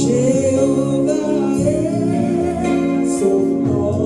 Jéhovah est son nom.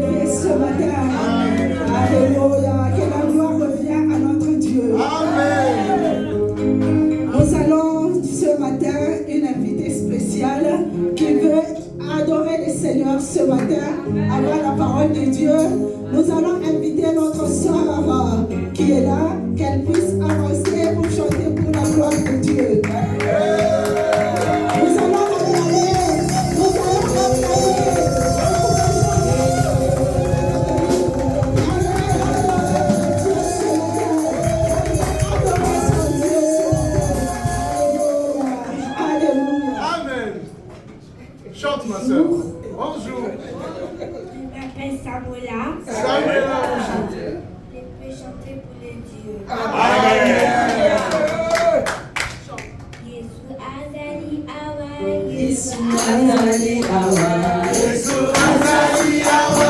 élevé ce matin. Alléluia. Que la gloire revienne à notre Dieu. Amen. Nous allons ce matin une invitée spéciale qui veut adorer le Seigneur ce matin, avoir la parole de Dieu. Nous allons inviter notre soeur qui est là, qu'elle puisse avancer pour chanter pour la gloire de Dieu. Nous allons acclamer, nous allons acclamer. Chante ma soeur. Bonjour. Je m'appelle Samola. Samuela, bonjour. Je peux chanter pour les dieux. Amen. Yesu azali awa. Yesu azali awa. Yesu azali awa.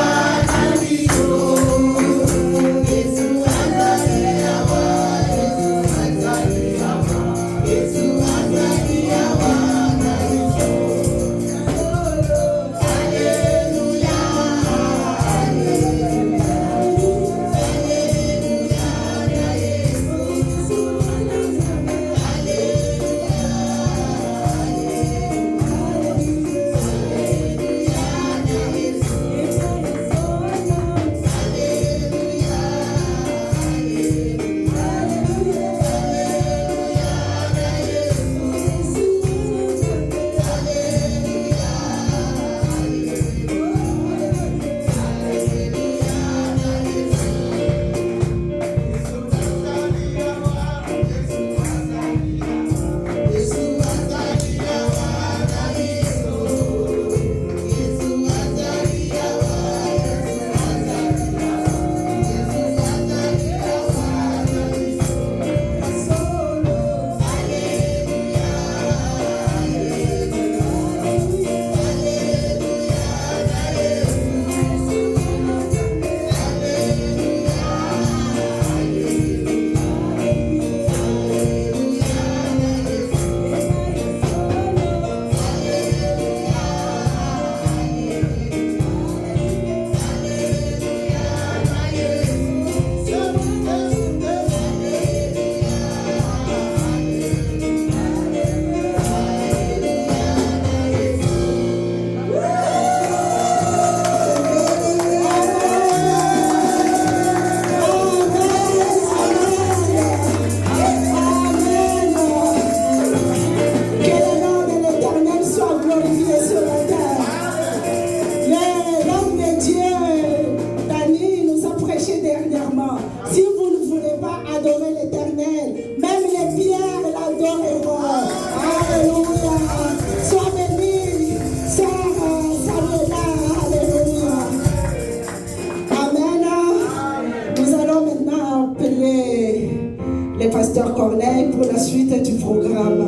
Pasteur Corneille pour la suite du programme.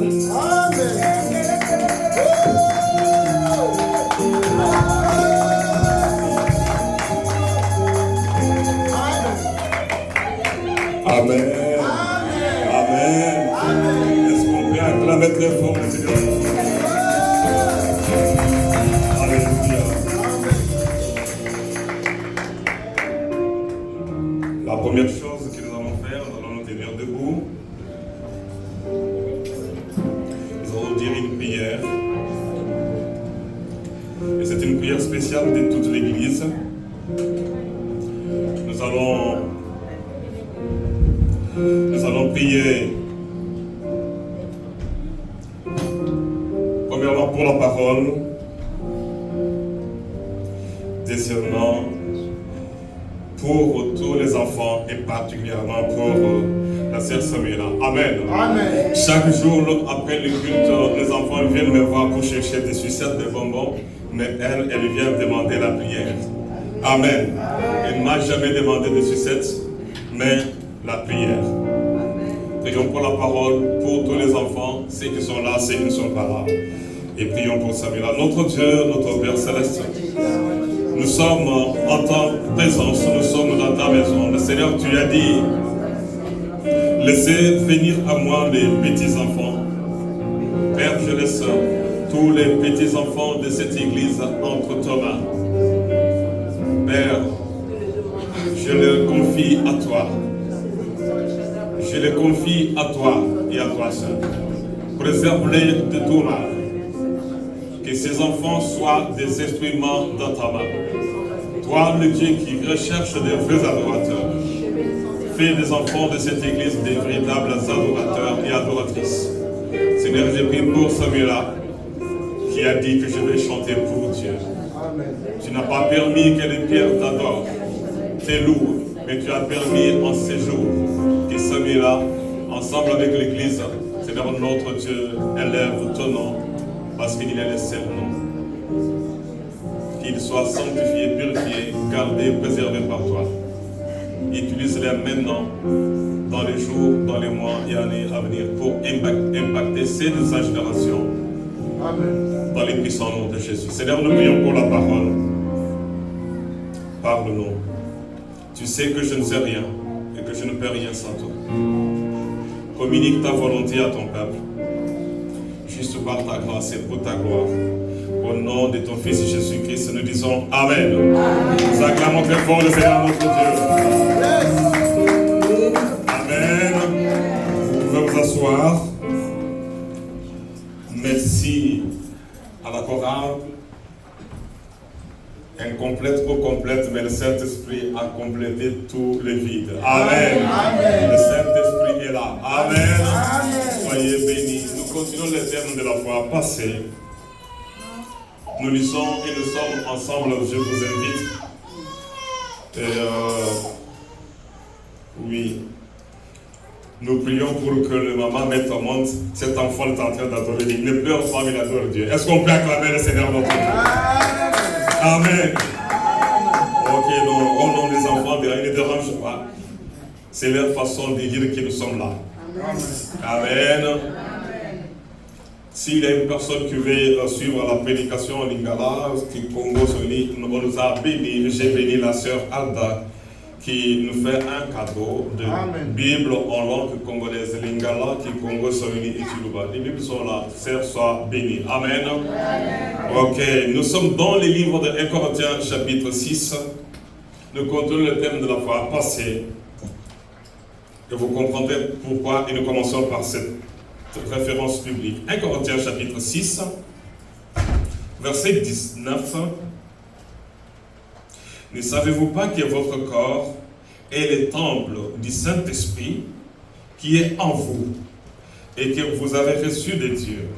Amen. Amen. Amen. Est-ce qu'on peut acclamer très fort le Seigneur? Alléluia. La première chose que nous allons faire, nous allons nous tenir debout. Nous allons dire une prière. Et c'est une prière spéciale de toute l'Église. Nous allons prier premièrement pour la parole, deuxièmement pour tous les enfants et particulièrement pour la sœur Samuela. Amen. Amen. Chaque jour après le culte, les enfants viennent me voir pour chercher des sucettes, des bonbons, mais elle vient demander la prière. Amen. Elle ne m'a jamais demandé de sucettes, mais la prière. Prions pour la parole, pour tous les enfants, ceux qui sont là, ceux qui ne sont pas là. Et prions pour Samuela. Notre Dieu, notre Père Céleste, nous sommes en ta présence, nous sommes dans ta maison. Le Seigneur, tu as dit, laissez venir à moi les petits enfants. Père, je laisse tous les petits enfants de cette église entre tes mains. Père, je le confie à toi. Je le confie à toi et à toi seul. Préserve-les de tout mal. Que ces enfants soient des instruments dans ta main. Toi, le Dieu qui recherche des vrais adorateurs, fais des enfants de cette église des véritables adorateurs et adoratrices. Seigneur, j'ai pris pour celui-là qui a dit que je vais chanter pour Dieu. Tu n'as pas permis que les pierres t'adorent, tes loups, mais tu as permis en ces jours que celui-là, ensemble avec l'église, Seigneur notre Dieu, élève ton nom, parce qu'il est le seul nom. Qu'il soit sanctifié, purifié, gardé, préservé par toi. Utilise-les maintenant, dans les jours, dans les mois et années à venir, pour impacter ces de sa génération. Amen. Dans les puissants noms de Jésus. Seigneur, nous prions pour la parole. Parle-nous. Tu sais que je ne sais rien et que je ne peux rien sans toi. Communique ta volonté à ton peuple, juste par ta grâce et pour ta gloire. Au nom de ton Fils Jésus-Christ, nous disons Amen. Nous acclamons très fort le Seigneur notre Dieu. Amen. Vous pouvez vous asseoir. Merci à la chorale. Incomplète ou complète, mais le Saint-Esprit a complété tout le vide. Amen. Amen. Le Saint-Esprit est là. Amen. Amen. Soyez bénis. Nous continuons les termes de la foi passée. Nous lisons et nous sommes ensemble. Je vous invite. Oui. Nous prions pour que le maman mette au monde cet enfant est en train d'adorer. Il ne pleure pas, mais il adore Dieu. Est-ce qu'on peut acclamer le Seigneur notre Dieu? Amen. Ok, donc, au nom des enfants, ils ne dérangent pas. C'est leur façon de dire que nous sommes là. Amen. Amen. S'il y a une personne qui veut suivre la prédication en Lingala, qui Congo Soli, on nous a béni. J'ai béni la sœur Alda qui nous fait un cadeau de Amen. Bible en langue congolaise, Lingala, qui Congo Soli et Chiluba. Les Bibles sont là. Sœur, sois béni. Amen. Amen. Ok, nous sommes dans les livres de 1 Corinthiens chapitre 6. Nous continuons le thème de la foi passée. Et vous comprendrez pourquoi, et nous commençons par cette référence biblique. 1 Corinthiens chapitre 6, verset 19. Ne savez-vous pas que votre corps est le temple du Saint-Esprit qui est en vous et que vous avez reçu de Dieu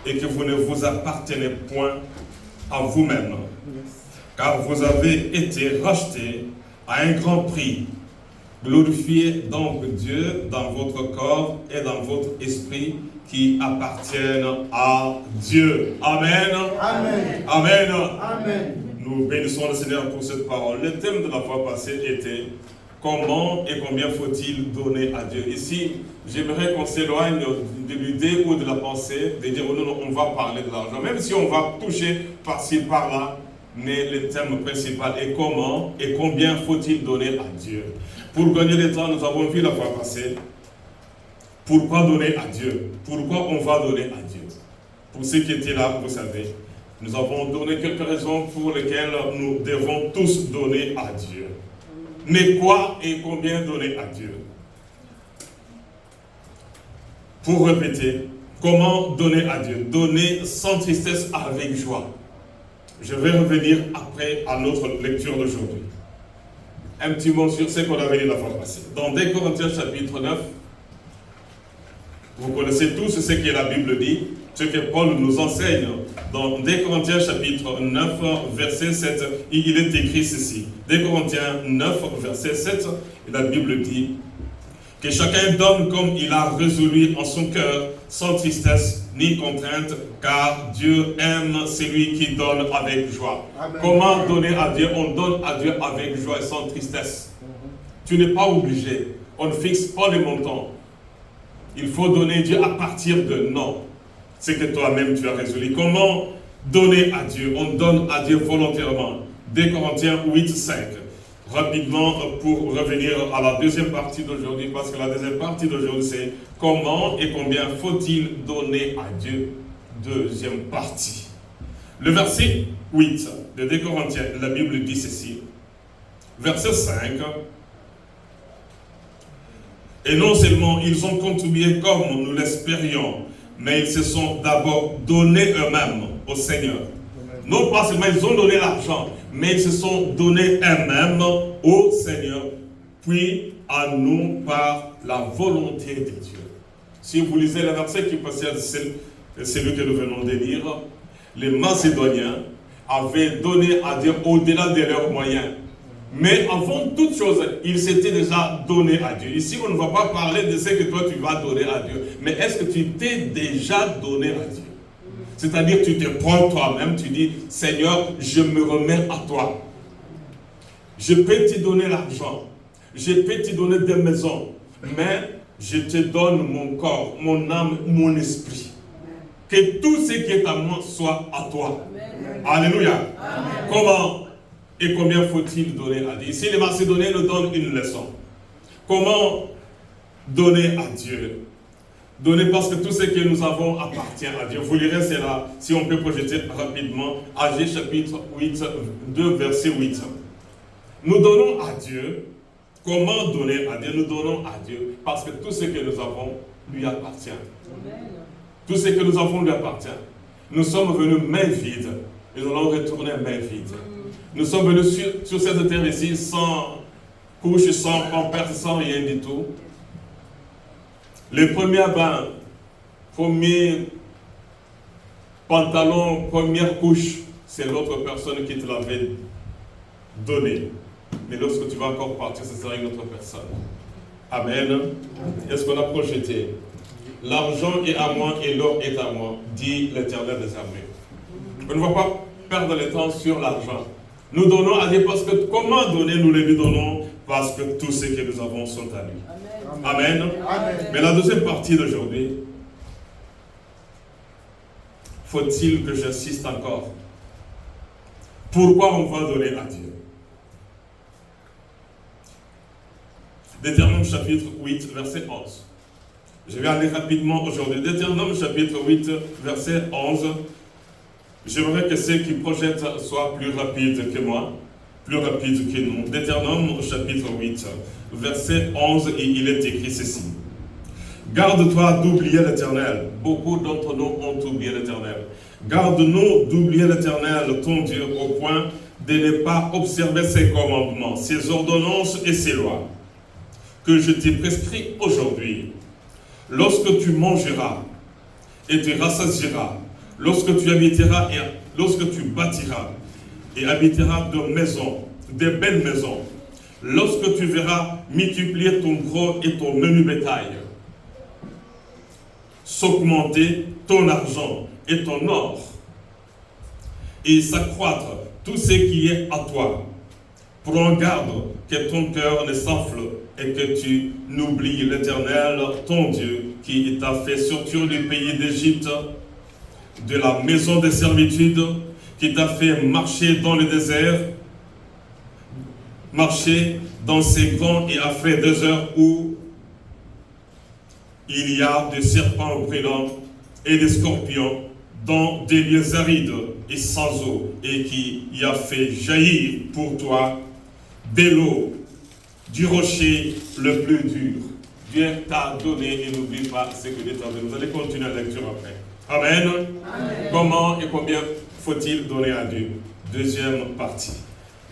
et que vous ne vous appartenez point à vous-même, car vous avez été rachetés à un grand prix. Glorifiez donc Dieu dans votre corps et dans votre esprit qui appartiennent à Dieu. Amen. Amen. Amen. Amen. Nous bénissons le Seigneur pour cette parole. Le thème de la fois passée était comment et combien faut-il donner à Dieu. Ici, j'aimerais qu'on s'éloigne de l'idée ou de la pensée de dire non, on va parler de l'argent, même si on va toucher par-ci, par-là, mais le thème principal est comment et combien faut-il donner à Dieu. Pour gagner le temps, nous avons vu la fois passée pourquoi donner à Dieu, pourquoi on va donner à Dieu. Pour ceux qui étaient là, vous savez, nous avons donné quelques raisons pour lesquelles nous devons tous donner à Dieu. Mais quoi et combien donner à Dieu? Pour répéter, comment donner à Dieu? Donner sans tristesse, avec joie. Je vais revenir après à notre lecture d'aujourd'hui. Un petit mot sur ce qu'on avait dit la fois passée. Dans 2 Corinthiens chapitre 9, vous connaissez tous ce que la Bible dit, ce que Paul nous enseigne. Dans 2 Corinthiens chapitre 9, verset 7, il est écrit ceci. 2 Corinthiens 9, verset 7, la Bible dit que chacun donne comme il a résolu en son cœur, sans tristesse ni contrainte, car Dieu aime celui qui donne avec joie. Amen. Comment donner à Dieu? On donne à Dieu avec joie et sans tristesse. Tu n'es pas obligé. On ne fixe pas les montants. Il faut donner Dieu à partir de non. C'est que toi-même tu as résolu. Comment donner à Dieu? On donne à Dieu volontairement. 2 Corinthiens 8, 5. Rapidement, pour revenir à la deuxième partie d'aujourd'hui, parce que la deuxième partie d'aujourd'hui, c'est comment et combien faut-il donner à Dieu? Deuxième partie. Le verset 8 de 2 Corinthiens, la Bible dit ceci. verset 5. Et non seulement ils ont contribué comme nous l'espérions, mais ils se sont d'abord donnés eux-mêmes au Seigneur. Non pas seulement ils ont donné l'argent, mais ils se sont donnés eux-mêmes au Seigneur, puis à nous par la volonté de Dieu. Si vous lisez le verset qui précède celui que nous venons de lire, les Macédoniens avaient donné à Dieu au-delà de leurs moyens. Mais avant toute chose, ils s'étaient déjà donnés à Dieu. Ici, on ne va pas parler de ce que toi tu vas donner à Dieu. Mais est-ce que tu t'es déjà donné à Dieu? C'est-à-dire, tu te prends toi-même, tu dis, Seigneur, je me remets à toi. Je peux te donner l'argent. Je peux te donner des maisons. Mais je te donne mon corps, mon âme, mon esprit. Que tout ce qui est à moi soit à toi. Amen. Alléluia. Amen. Comment et combien faut-il donner à Dieu? Ici, les Macédoniens nous donnent une leçon. Comment donner à Dieu? Donner parce que tout ce que nous avons appartient à Dieu. Vous lirez cela, si on peut projeter rapidement, Agé chapitre 8, 2, verset 8. Nous donnons à Dieu. Comment donner à Dieu? Nous donnons à Dieu parce que tout ce que nous avons lui appartient. Amen. Tout ce que nous avons lui appartient. Nous sommes venus main vide et nous allons retourner main vide. Nous sommes venus sur cette terre ici sans couche, sans pampers, sans rien du tout. Les premiers bains, premier pantalon, première couche, c'est l'autre personne qui te l'avait donné. Mais lorsque tu vas encore partir, ce sera une autre personne. Amen. Est-ce qu'on a projeté? L'argent est à moi et l'or est à moi, dit l'Éternel des armées. On ne va pas perdre le temps sur l'argent. Nous donnons à Dieu parce que comment donner, nous le lui donnons parce que tout ce que nous avons sont à lui. Amen. Amen. Amen. Mais la deuxième partie d'aujourd'hui, faut-il que j'insiste encore? Pourquoi on va donner à Dieu? Deutéronome chapitre 8, verset 11. Je vais aller rapidement aujourd'hui. Deutéronome chapitre 8, verset 11. J'aimerais que ceux qui projettent soient plus rapides que moi, plus rapides que nous. Deutéronome chapitre 8, verset 11, et il est écrit ceci. Garde-toi d'oublier l'Éternel. Beaucoup d'entre nous ont oublié l'Éternel. Garde-nous d'oublier l'Éternel, ton Dieu, au point de ne pas observer ses commandements, ses ordonnances et ses lois, que je t'ai prescrit aujourd'hui. Lorsque tu mangeras et te rassasieras, lorsque tu habiteras et lorsque tu bâtiras et habiteras de maisons, de belles maisons, lorsque tu verras multiplier ton gros et ton menu bétail, s'augmenter ton argent et ton or, et s'accroître tout ce qui est à toi, prends garde que ton cœur ne s'enfle et que tu n'oublies l'Éternel, ton Dieu, qui t'a fait sortir du pays d'Égypte, de la maison de servitude, qui t'a fait marcher dans le désert, marcher dans ces grands et affreux déserts où il y a des serpents brûlants et des scorpions, dans des lieux arides et sans eau, et qui y a fait jaillir pour toi de l'eau du rocher le plus dur. Dieu t'a donné et n'oublie pas ce que Dieu t'a donné. Vous allez continuer la lecture après. Amen. Amen. Comment et combien faut-il donner à Dieu? Deuxième partie.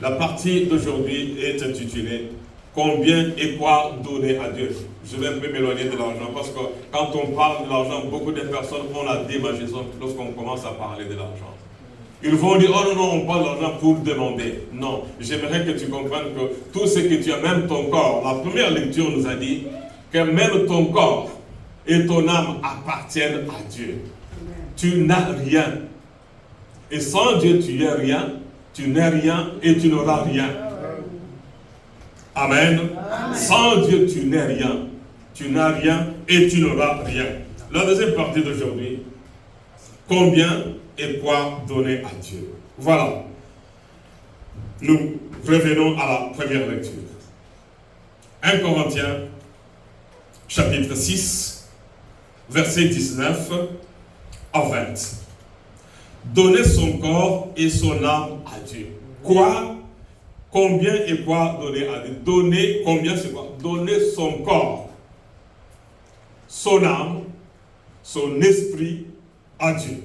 La partie d'aujourd'hui est intitulée combien et quoi donner à Dieu. Je vais un peu m'éloigner de l'argent parce que quand on parle de l'argent, beaucoup de personnes ont la démagisation lorsqu'on commence à parler de l'argent. Ils vont dire, oh non, on parle d'argent pour demander. Non, j'aimerais que tu comprennes que tout ce que tu as, même ton corps, la première lecture nous a dit que même ton corps et ton âme appartiennent à Dieu. Tu n'as rien. Et sans Dieu, tu n'es rien, tu n'es rien et tu n'auras rien. Amen. Amen. Sans Dieu, tu n'es rien. Tu n'as rien et tu n'auras rien. La deuxième partie d'aujourd'hui, combien et quoi donner à Dieu. Voilà. Nous revenons à la première lecture. 1 Corinthiens, chapitre 6, verset 19 à 20. Donner son corps et son âme à Dieu. Quoi Combien et quoi donner à Dieu? Donner, combien c'est quoi? Donner son corps, son âme, son esprit à Dieu.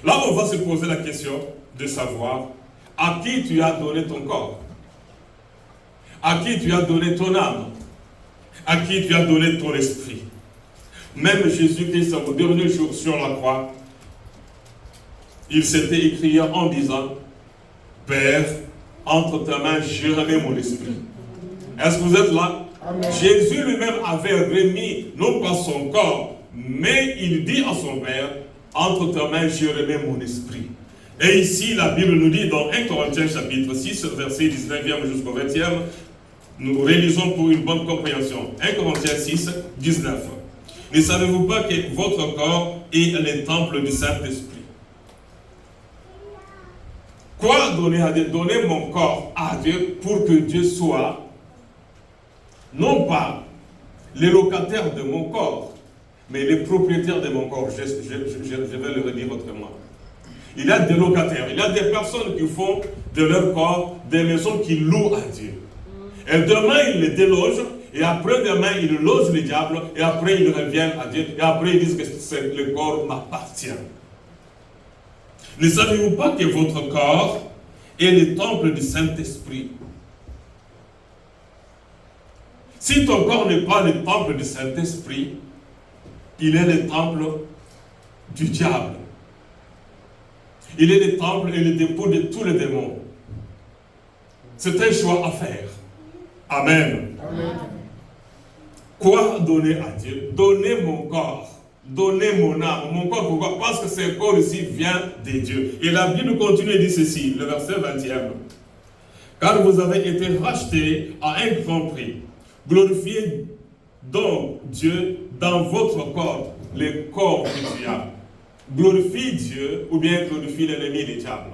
Là, on va se poser la question de savoir à qui tu as donné ton corps, à qui tu as donné ton âme, à qui tu as donné ton esprit. Même Jésus-Christ, au dernier jour sur la croix, il s'était écrié en disant, Père, entre ta mains, je remets mon esprit. Est-ce que vous êtes là? Amen. Jésus lui-même avait remis, non pas son corps, mais il dit à son Père, entre ta mains, je remets mon esprit. Et ici, la Bible nous dit dans 1 Corinthiens chapitre 6, verset 19e jusqu'au 20e, nous réalisons pour une bonne compréhension. 1 Corinthiens 6, 19. Ne savez-vous pas que votre corps est le temple du Saint-Esprit? Quoi donner à Dieu? Donner mon corps à Dieu pour que Dieu soit, non pas les locataires de mon corps, mais les propriétaires de mon corps. Je vais le redire autrement. Il y a des locataires, il y a des personnes qui font de leur corps des maisons qu'ils louent à Dieu. Et demain, ils les délogent, et après-demain, ils logent le diable, et après, ils reviennent à Dieu, et après, ils disent que le corps m'appartient. Ne savez-vous pas que votre corps est le temple du Saint-Esprit? Si ton corps n'est pas le temple du Saint-Esprit, il est le temple du diable. Il est le temple et le dépôt de tous les démons. C'est un choix à faire. Amen. Amen. Quoi donner à Dieu? Donner mon corps. Donner mon âme. Mon corps, pourquoi? Parce que ce corps ici vient de Dieu. Et la Bible continue et dit ceci, le verset 20e. Car vous avez été rachetés à un grand prix. Glorifiez donc Dieu dans votre corps, le corps que tu as. Glorifie Dieu ou bien glorifie l'ennemi du diable.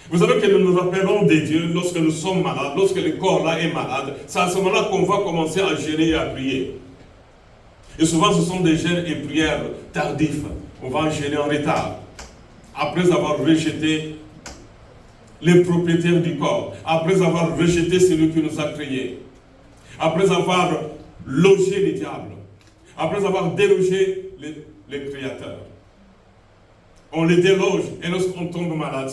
Vous savez que nous nous rappelons de Dieu lorsque nous sommes malades, lorsque le corps là est malade. C'est à ce moment-là qu'on va commencer à jeûner et à prier. Et souvent ce sont des jeûnes et prières tardifs. On va jeûner en retard. Après avoir rejeté les propriétaires du corps, après avoir rejeté celui qui nous a créés, après avoir logé le diable, après avoir délogé les créateurs. On les déloge et lorsqu'on tombe malade,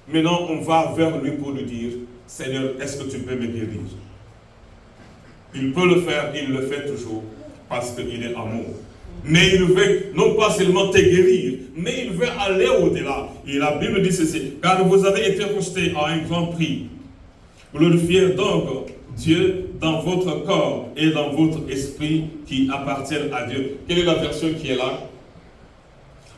maintenant on va vers lui pour lui dire, Seigneur, est-ce que tu peux me guérir? Il peut le faire, il le fait toujours parce qu'il est amour. Mais il veut non pas seulement te guérir, mais il veut aller au-delà. Et la Bible dit ceci, car vous avez été rachetés à un grand prix. Glorifiez donc Dieu dans votre corps et dans votre esprit qui appartiennent à Dieu. Quelle est la version qui est là?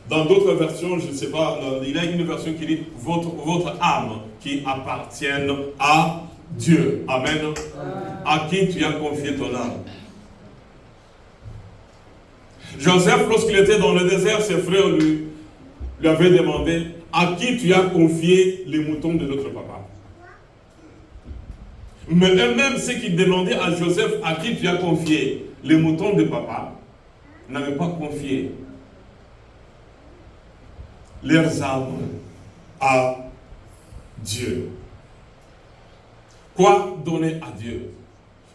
Dans d'autres versions, je ne sais pas, il y a une version qui dit votre âme qui appartiennent à Dieu. Amen. À qui tu as confié ton âme? Joseph, lorsqu'il était dans le désert, ses frères lui avaient demandé, à qui tu as confié les moutons de notre papa? Mais eux-mêmes, ceux qui demandaient à Joseph, à qui tu as confié les moutons de papa, n'avaient pas confié leurs âmes à Dieu. Quoi donner à Dieu?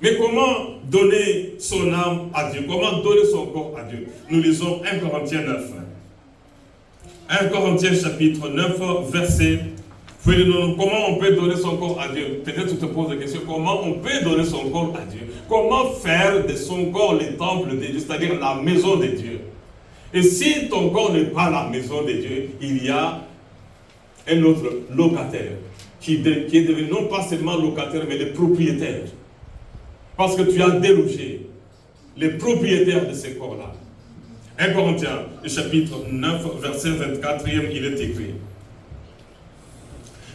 Mais comment donner son âme à Dieu? Comment donner son corps à Dieu? Nous lisons 1 Corinthiens 9. 1 Corinthiens chapitre 9, verset. Comment on peut donner son corps à Dieu? Peut-être tu te poses la question, comment on peut donner son corps à Dieu? Comment faire de son corps le temple de Dieu, c'est-à-dire la maison de Dieu? Et si ton corps n'est pas la maison de Dieu, il y a un autre locataire qui est devenu non pas seulement locataire, mais le propriétaire. Parce que tu as délogé les propriétaires de ces corps-là. 1 Corinthiens, chapitre 9, verset 24e, il est écrit.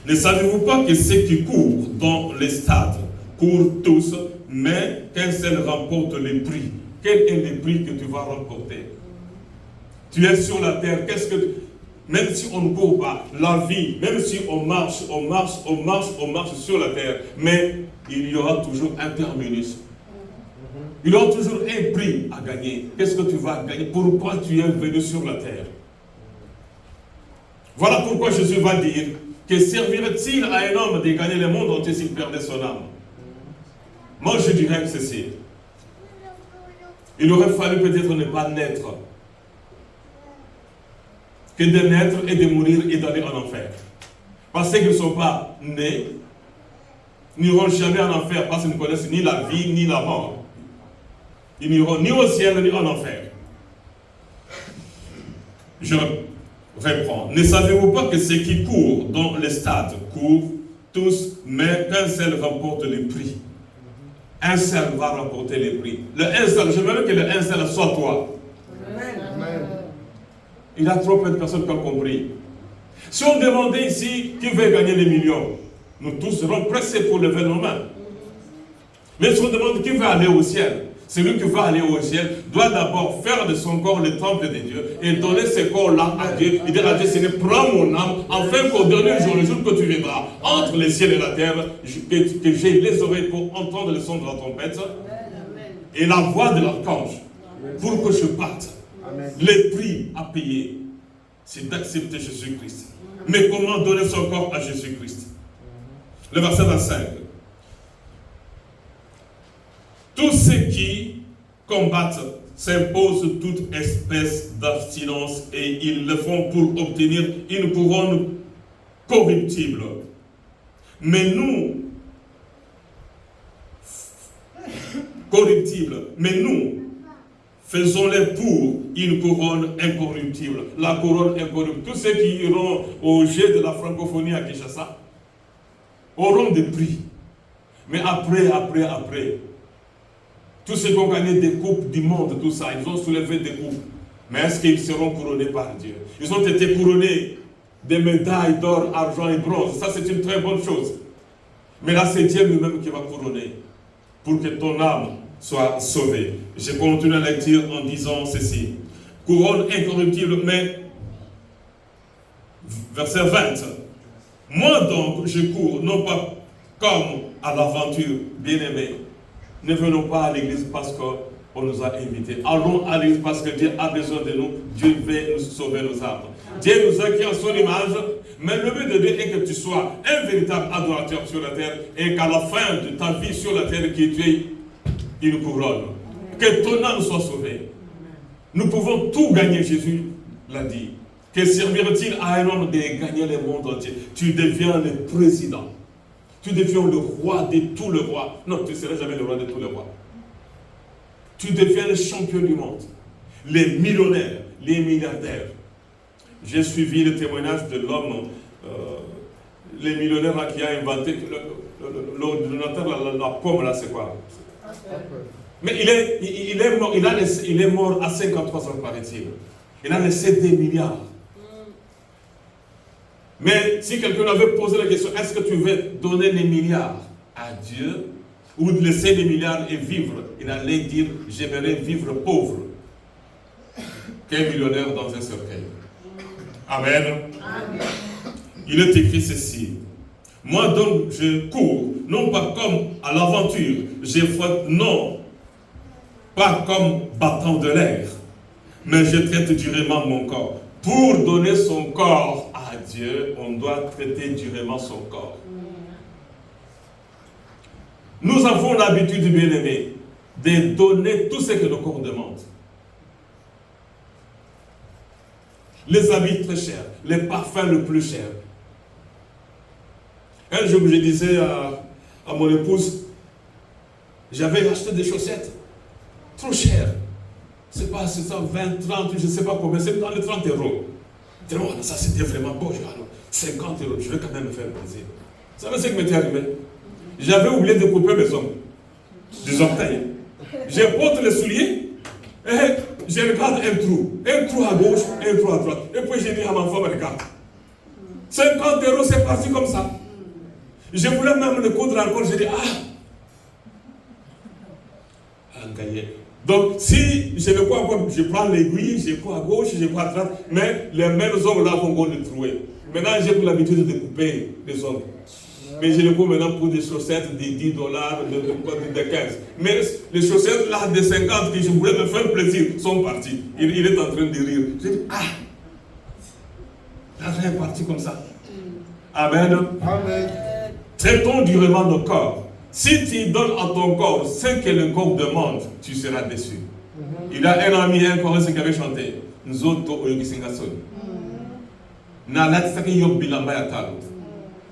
Ne savez-vous pas que ceux qui courent dans les stades courent tous, mais qu'un seul remporte les prix? Quel est le prix que tu vas remporter? Tu es sur la terre, même si on ne court pas, la vie, même si on marche sur la terre, mais il y aura toujours un terminus. Il y aura toujours un prix à gagner. Qu'est-ce que tu vas gagner? Pourquoi tu es venu sur la terre? Voilà pourquoi Jésus va dire Que servirait-il à un homme de gagner le monde entier s'il perdait son âme? Moi, je dirais que ceci. Il aurait fallu peut-être ne pas naître, que de naître et de mourir et d'aller en enfer. Parce qu'ils ne sont pas nés, n'iront jamais en enfer parce qu'ils ne connaissent ni la vie ni la mort. Ils n'iront ni au ciel ni en enfer. Je reprends. Ne savez-vous pas que ceux qui courent dans les stades courent tous, mais qu'un seul remporte le prix? Un seul va remporter le prix. Le un seul, j'aimerais que le un seul soit toi. Amen. Il y a trop peu de personnes qui ont compris. Si on demandait ici qui veut gagner les millions, nous tous serons pressés pour lever nos mains. Mais si on demande qui veut aller au ciel, celui qui va aller au ciel doit d'abord faire de son corps le temple de Dieu et donner ce corps-là à Dieu. Et dire à Dieu, Seigneur, prends mon âme, afin qu'au dernier jour, le jour que tu viendras, entre le ciel et la terre, que j'ai les oreilles pour entendre le son de la trompette et la voix de l'archange, pour que je parte. Amen. Le prix à payer, c'est d'accepter Jésus-Christ. Mais comment donner son corps à Jésus-Christ? Le verset 25. Tous ceux qui combattent s'imposent toute espèce d'abstinence et ils le font pour obtenir une couronne corruptible. Mais nous, faisons-les pour une couronne incorruptible. La couronne incorruptible. Tous ceux qui iront au jet de la francophonie à Kinshasa auront des prix. Mais après, tous ceux qui ont gagné des coupes du monde, tout ça, ils ont soulevé des coupes. Mais est-ce qu'ils seront couronnés par Dieu? Ils ont été couronnés des médailles d'or, argent et bronze. Ça, c'est une très bonne chose. Mais là, c'est Dieu lui-même qui va couronner pour que ton âme soit sauvée. Je continue la lecture en disant ceci. Couronne incorruptible, mais verset 20. Moi donc, je cours, non pas comme à l'aventure, bien-aimé. Ne venons pas à l'église parce qu'on nous a invités. Allons à l'église parce que Dieu a besoin de nous. Dieu veut nous sauver nos âmes. Dieu nous a créés en son image. Mais le but de Dieu est que tu sois un véritable adorateur sur la terre et qu'à la fin de ta vie sur la terre, que tu aies une couronne. Que ton âme soit sauvée. Nous pouvons tout gagner, Jésus l'a dit. Que servirait-il à un homme de gagner le monde entier? Tu deviens le président. Tu deviens le roi de tous les rois. Non, tu ne seras jamais le roi de tous les rois. Tu deviens le champion du monde. Les millionnaires, les milliardaires. J'ai suivi le témoignage de l'homme, les millionnaires là, qui a inventé l'ordinateur, la pomme là, c'est quoi? Mais il est mort à 53 ans, paraît-il. Il a laissé des milliards. Mais si quelqu'un avait posé la question, est-ce que tu veux donner les milliards à Dieu ou laisser les milliards et vivre? Il allait dire, j'aimerais vivre pauvre qu'un millionnaire dans un cercueil. Amen. Amen. Il est écrit ceci. Moi donc je cours, non pas comme à l'aventure, j'effraie, non, pas comme battant de l'air, mais je traite durement mon corps. Pour donner son corps à Dieu, on doit traiter durement son corps. Nous avons l'habitude, bien-aimés, de donner tout ce que le corps demande. Les habits très chers, les parfums le plus chers. Un jour, je disais à mon épouse, j'avais acheté des chaussettes trop chères. C'est pas 20, 30, je ne sais pas combien, c'est dans les 30 euros. Ça c'était vraiment beau, 50 euros, je vais quand même me faire plaisir. Vous savez ce qui m'était arrivé? J'avais oublié de couper mes ongles, des orteils. Je porte les souliers, et je regarde un trou à gauche, un trou à droite. Et puis j'ai dit à ma femme, regarde, 50 euros, c'est parti comme ça. Je voulais même le coudre encore, j'ai dit, gaillé. Donc, si je ne crois pas, je prends l'aiguille, je prends à gauche, je prends à droite, mais les mêmes ongles là vont le trouver. Maintenant, j'ai pris l'habitude de couper les ongles. Mais je le coupe maintenant pour des chaussettes de $10, de 15. Mais les chaussettes là de 50 que je voulais me faire plaisir sont parties. Il est en train de rire. J'ai dit, l'argent est parti comme ça. Amen. Amen. Traitons durement nos corps. Si tu donnes à ton corps ce que le corps demande, tu seras déçu. Il a un ami, un choriste qui avait chanté. Nous autres,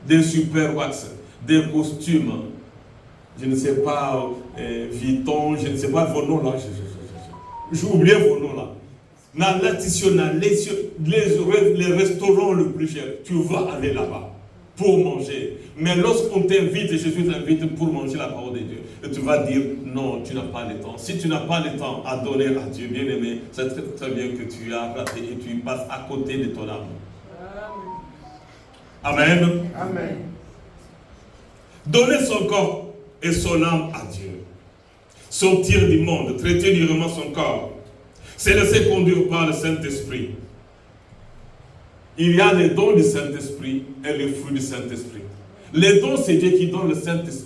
des super wax, des costumes, je ne sais pas, Vuitton, je ne sais pas vos noms là. J'ai oublié vos noms là. Les restaurants le plus cher, tu vas aller là-bas pour manger. Mais lorsqu'on t'invite, Jésus t'invite pour manger la parole de Dieu, et tu vas dire non, tu n'as pas le temps. Si tu n'as pas le temps à donner à Dieu, bien aimé, c'est très, très bien que tu as raté et tu passes à côté de ton âme. Amen. Amen. Donner son corps et son âme à Dieu. Sortir du monde, traiter durement son corps. C'est laisser conduire par le Saint-Esprit. Il y a les dons du Saint-Esprit et les fruits du Saint-Esprit. Les dons, c'est Dieu qui donne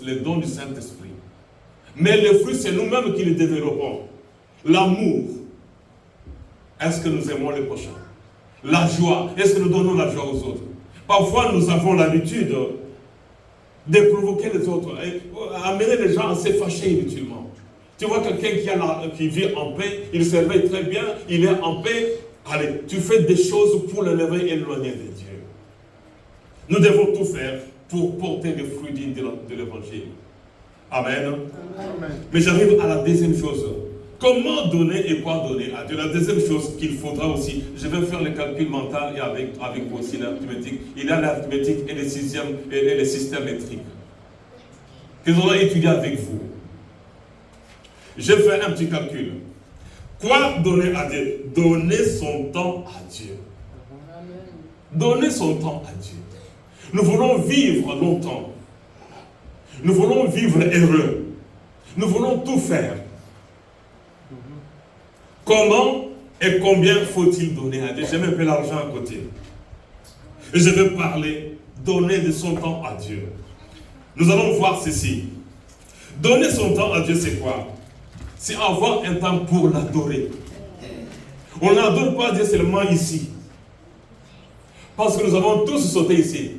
les dons du Saint-Esprit. Mais les fruits, c'est nous-mêmes qui les développons. L'amour. Est-ce que nous aimons les prochains? La joie. Est-ce que nous donnons la joie aux autres? Parfois, nous avons l'habitude de provoquer les autres, amener les gens à se fâcher inutilement. Tu vois quelqu'un qui vit en paix, il se réveille très bien, il est en paix. Allez, tu fais des choses pour le lever et l'éloigner de Dieu. Nous devons tout faire pour porter les fruits dignes de l'évangile. Amen. Amen. Mais j'arrive à la deuxième chose. Comment donner et quoi donner à Dieu? La deuxième chose qu'il faudra aussi, je vais faire le calcul mental et avec vous aussi l'arithmétique. Il y a l'arithmétique et le système métrique que nous allons étudier avec vous. Je fais un petit calcul. Quoi donner à Dieu? Donner son temps à Dieu. Donner son temps à Dieu. Nous voulons vivre longtemps. Nous voulons vivre heureux. Nous voulons tout faire. Comment et combien faut-il donner à Dieu? J'ai même un peu l'argent à côté. Et je vais parler, donner de son temps à Dieu. Nous allons voir ceci. Donner son temps à Dieu, c'est quoi? C'est avoir un temps pour l'adorer. On n'adore pas Dieu seulement ici. Parce que nous avons tous sauté ici.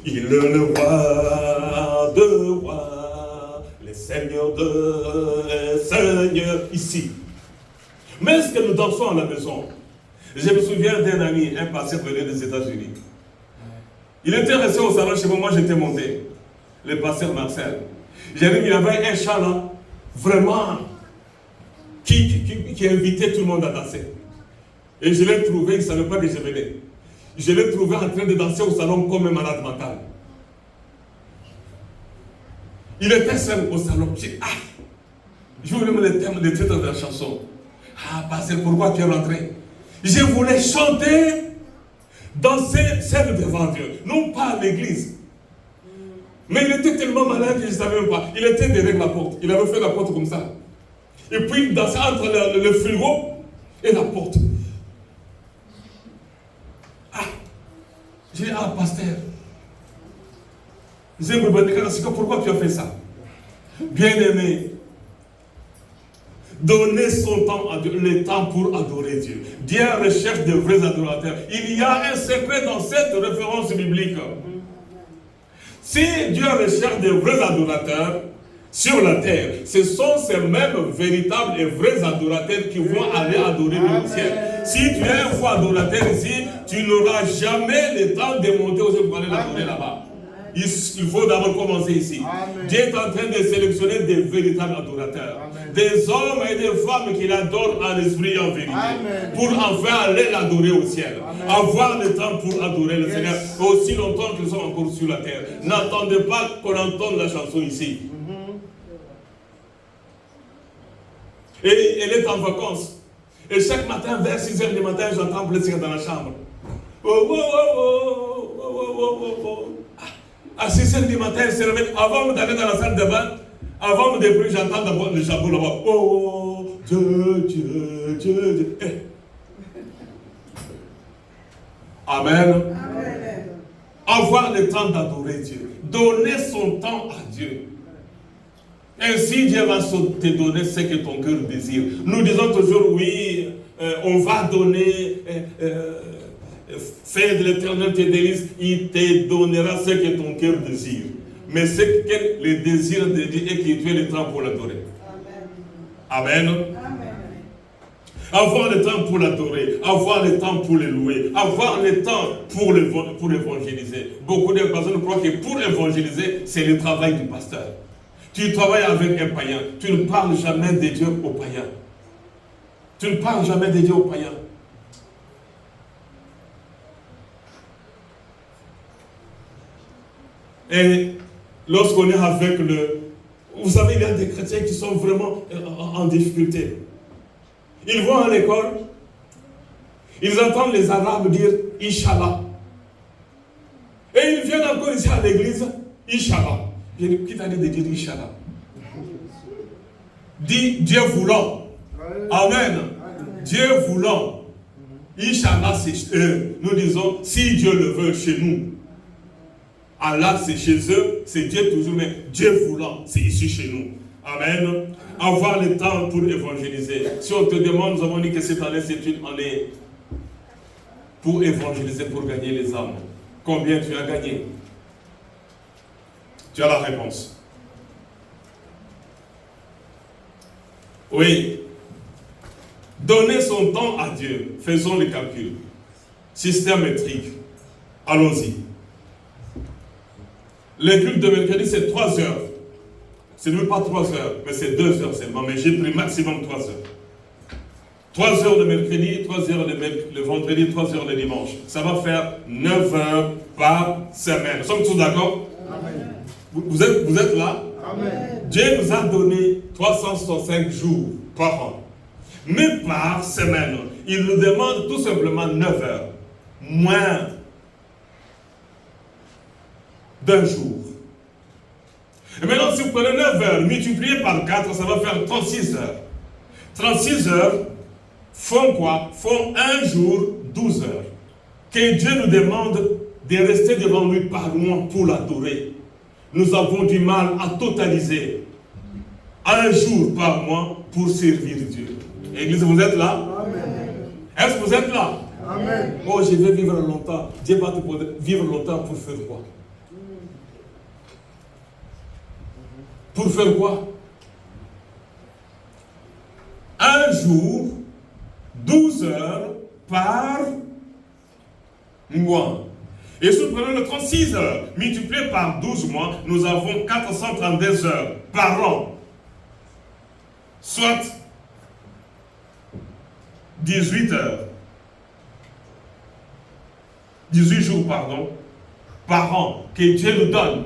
Il est le roi de rois, le seigneur de seigneurs, ici. Mais est-ce que nous dansons à la maison? Je me souviens d'un ami, un pasteur venu des États-Unis. Il était resté au salon chez moi, j'étais monté. Le pasteur Marcel. J'arrive, il avait un chant là, vraiment, qui invitait tout le monde à danser. Et je l'ai trouvé, il ne savait pas que je venais. Je l'ai trouvé en train de danser au salon comme un malade mental. Il était seul au salon. J'ai je voulais me le titre de la chanson. Ah, pasteur, pourquoi tu es rentré? Je voulais chanter, danser, servir devant Dieu, non pas à l'église. Mais il était tellement malade que je ne savais même pas. Il était derrière la porte. Il avait fait la porte comme ça. Et puis il dansait entre le frigo et la porte. J'ai dit, pasteur, pourquoi tu as fait ça? Bien-aimé, donner son temps à Dieu, le temps pour adorer Dieu. Dieu recherche de vrais adorateurs. Il y a un secret dans cette référence biblique. Si Dieu recherche de vrais adorateurs sur la terre, ce sont ces mêmes véritables et vrais adorateurs qui vont aller adorer le ciel. Si tu es un faux adorateur ici, tu n'auras jamais le temps de monter au ciel pour aller l'adorer là-bas. Il faut d'abord commencer ici. Amen. Dieu est en train de sélectionner des véritables adorateurs. Amen. Des hommes et des femmes qui l'adorent en esprit et en vérité. Amen. Pour enfin aller l'adorer au ciel. Amen. Avoir le temps pour adorer le Seigneur aussi longtemps qu'ils sont encore sur la terre. N'attendez pas qu'on entende la chanson ici. Et elle est en vacances. Et chaque matin, vers 6h du matin, j'entends plaisir dans la chambre. À 6h du matin, elle se réveille. Avant d'aller dans la salle de bain, avant de prier, j'entends d'abord le chapeau là-bas. Oh, Dieu, Dieu, Dieu, Dieu. Amen. Amen. Avoir le temps d'adorer Dieu. Donner son temps à Dieu. Ainsi, Dieu va te donner ce que ton cœur désire. Nous disons toujours, oui, on va donner Fais de l'Éternel tes délices, il te donnera ce que ton cœur désire. Mais c'est que le désir de Dieu est que tu aies le temps pour l'adorer. Amen. Amen. Avoir le temps pour l'adorer, avoir le temps pour le louer, avoir le temps pour évangéliser. Beaucoup de personnes croient que pour évangéliser, c'est le travail du pasteur. Tu travailles avec un païen, tu ne parles jamais de Dieu au païen. Tu ne parles jamais de Dieu au païen. Et lorsqu'on est avec le... Vous savez, il y a des chrétiens qui sont vraiment en difficulté. Ils vont à l'école, ils entendent les Arabes dire « Inch'Allah ». Et ils viennent encore ici à l'église « Inch'Allah ». Je dis, qui t'a dit de dire « Inch'Allah » ? Dis « Dieu voulant ». Amen. Dieu voulant. Inch'Allah, c'est eux. Nous disons « Si Dieu le veut chez nous ». Allah, c'est chez eux, c'est Dieu toujours, mais Dieu voulant, c'est ici chez nous. Amen. Avoir le temps pour évangéliser. Si on te demande, nous avons dit que cette année, c'est une année pour évangéliser, pour gagner les âmes. Combien tu as gagné? Tu as la réponse. Oui. Donner son temps à Dieu. Faisons les calculs. Système métrique. Allons-y. Le culte de mercredi, c'est 3 heures. Ce n'est même pas 3 heures, mais c'est 2 heures seulement. Mais j'ai pris maximum 3 heures. 3 heures de mercredi, 3 heures le vendredi, 3 heures le dimanche. Ça va faire 9 heures par semaine. Sommes-nous tous d'accord? Vous êtes là? Amen. Dieu nous a donné 365 jours par an. Mais par semaine, il nous demande tout simplement 9 heures. Moins d'un jour. Et maintenant, si vous prenez 9 heures, multiplié par 4, ça va faire 36 heures. 36 heures font quoi? Font un jour, 12 heures. Que Dieu nous demande de rester devant lui par mois pour l'adorer. Nous avons du mal à totaliser un jour par mois pour servir Dieu. Église, vous êtes là? Amen. Est-ce que vous êtes là? Amen. Oh, je vais vivre longtemps. Dieu va te poser vivre longtemps pour faire quoi? Pour faire quoi? Un jour, 12 heures par mois. Et si nous prenons le 36 heures, multiplié par 12 mois, nous avons 432 heures par an. Soit 18 heures. 18 jours, pardon, par an, que Dieu nous donne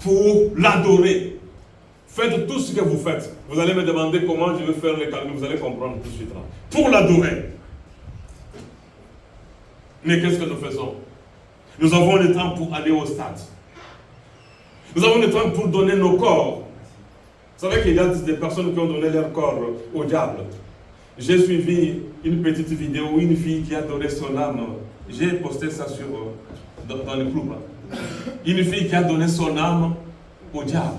pour l'adorer. Faites tout ce que vous faites. Vous allez me demander comment je vais faire le calcul. Vous allez comprendre tout de suite là. Pour l'adorer. Mais qu'est-ce que nous faisons? Nous avons le temps pour aller au stade. Nous avons le temps pour donner nos corps. Vous savez qu'il y a des personnes qui ont donné leur corps au diable. J'ai suivi une petite vidéo où une fille qui a donné son âme. J'ai posté ça dans le groupe. Une fille qui a donné son âme au diable.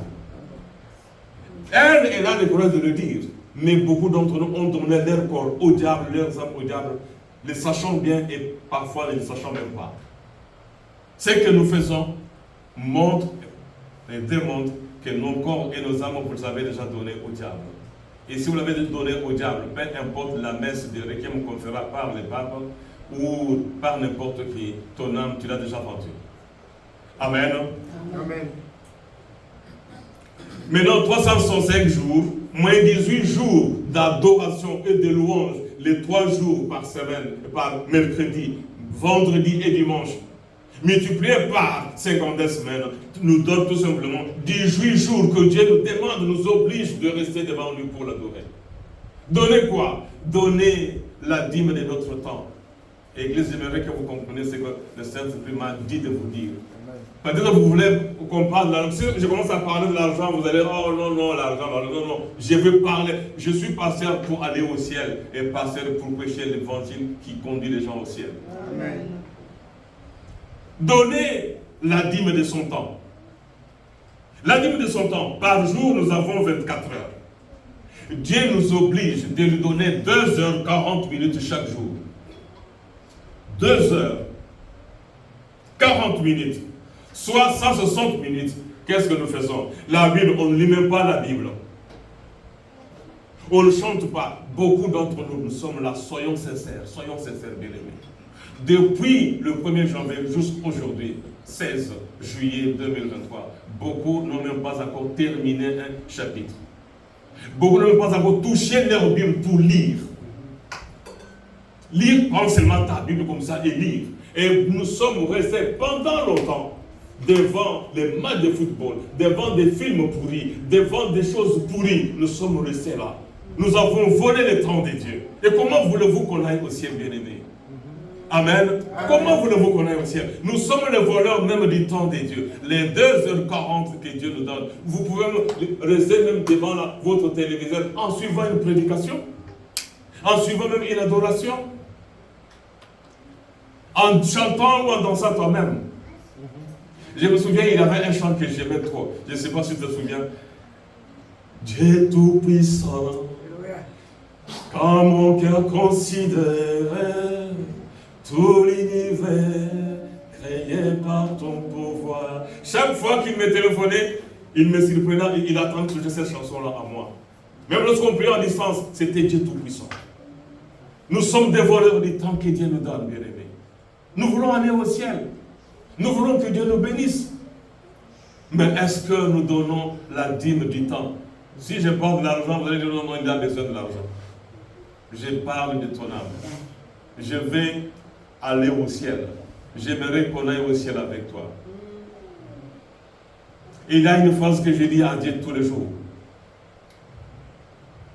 Elle a le courage de le dire, mais beaucoup d'entre nous ont donné leur corps au diable, leurs âmes au diable, le sachant bien et parfois ne le sachant même pas. Ce que nous faisons montre et démontre que nos corps et nos âmes, vous les avez déjà donnés au diable. Et si vous l'avez donné au diable, peu importe la messe de requiem qu'on fera par le pape ou par n'importe qui, ton âme, tu l'as déjà vendue. Amen. Amen. Maintenant, 365 jours, moins 18 jours d'adoration et de louange, les 3 jours par semaine, par mercredi, vendredi et dimanche, multiplié par 52 semaines, nous donne tout simplement 18 jours que Dieu nous demande, nous oblige de rester devant lui pour l'adorer. Donner quoi? Donner la dîme de notre temps. Église, j'aimerais que vous compreniez ce que le Saint-Esprit m'a dit de vous dire. Peut-être que vous voulez qu'on parle de l'argent. Si je commence à parler de l'argent, vous allez, oh non, l'argent, non. Je veux parler. Je suis pasteur pour aller au ciel et pasteur pour prêcher l'évangile qui conduit les gens au ciel. Amen. Donner la dîme de son temps. La dîme de son temps. Par jour, nous avons 24 heures. Dieu nous oblige de lui donner 2 heures 40 minutes chaque jour. 2 heures 40 minutes, soit 160 minutes, qu'est-ce que nous faisons? La Bible, on ne lit même pas la Bible. On ne chante pas. Beaucoup d'entre nous, nous sommes là. Soyons sincères, bien-aimés. Depuis le 1er janvier jusqu'aujourd'hui, 16 juillet 2023, beaucoup n'ont même pas encore terminé un chapitre. Beaucoup n'ont même pas encore touché leur Bible pour lire. Lire, prendre seulement ta Bible comme ça et lire. Et nous sommes restés pendant longtemps devant les matchs de football, devant des films pourris, devant des choses pourries. Nous sommes restés là. Nous avons volé le temps de Dieu. Et comment voulez-vous qu'on aille au ciel, bien-aimés? Amen. Comment voulez-vous qu'on aille au ciel? Nous sommes les voleurs même du temps de Dieu. Les 2h40 que Dieu nous donne. Vous pouvez rester même devant votre téléviseur en suivant une prédication, en suivant même une adoration, en chantant ou en dansant toi-même. Je me souviens, il y avait un chant que j'aimais trop. Je ne sais pas si tu te souviens. Dieu tout-puissant, quand mon cœur considère tout l'univers créé par ton pouvoir. Chaque fois qu'il me téléphonait, il me surprenait, il attendait toujours cette chanson-là à moi. Même lorsqu'on priait en distance, c'était Dieu tout-puissant. Nous sommes des voleurs du temps que Dieu nous donne, bien-aimés. Nous voulons aller au ciel. Nous voulons que Dieu nous bénisse. Mais est-ce que nous donnons la dîme du temps? Si je parle de l'argent, vous allez dire non, il a besoin de l'argent. Je parle de ton âme. Je vais aller au ciel. J'aimerais qu'on aille au ciel avec toi. Il y a une phrase que je dis à Dieu tous les jours.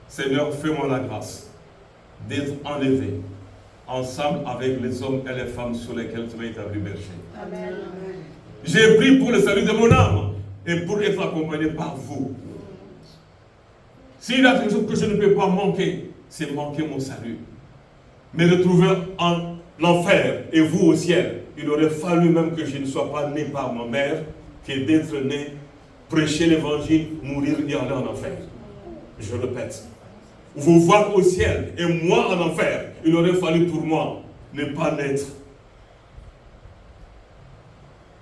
Seigneur, fais-moi la grâce d'être enlevé ensemble avec les hommes et les femmes sur lesquels tu m'as établi berger. Amen. J'ai pris pour le salut de mon âme et pour être accompagné par vous. S'il y a quelque chose que je ne peux pas manquer, c'est manquer mon salut. Mais retrouver en enfer et vous au ciel, il aurait fallu même que je ne sois pas né par ma mère, que d'être né, prêcher l'évangile, mourir et aller en enfer. Je répète. Vous voir au ciel et moi en enfer, il aurait fallu pour moi ne pas naître.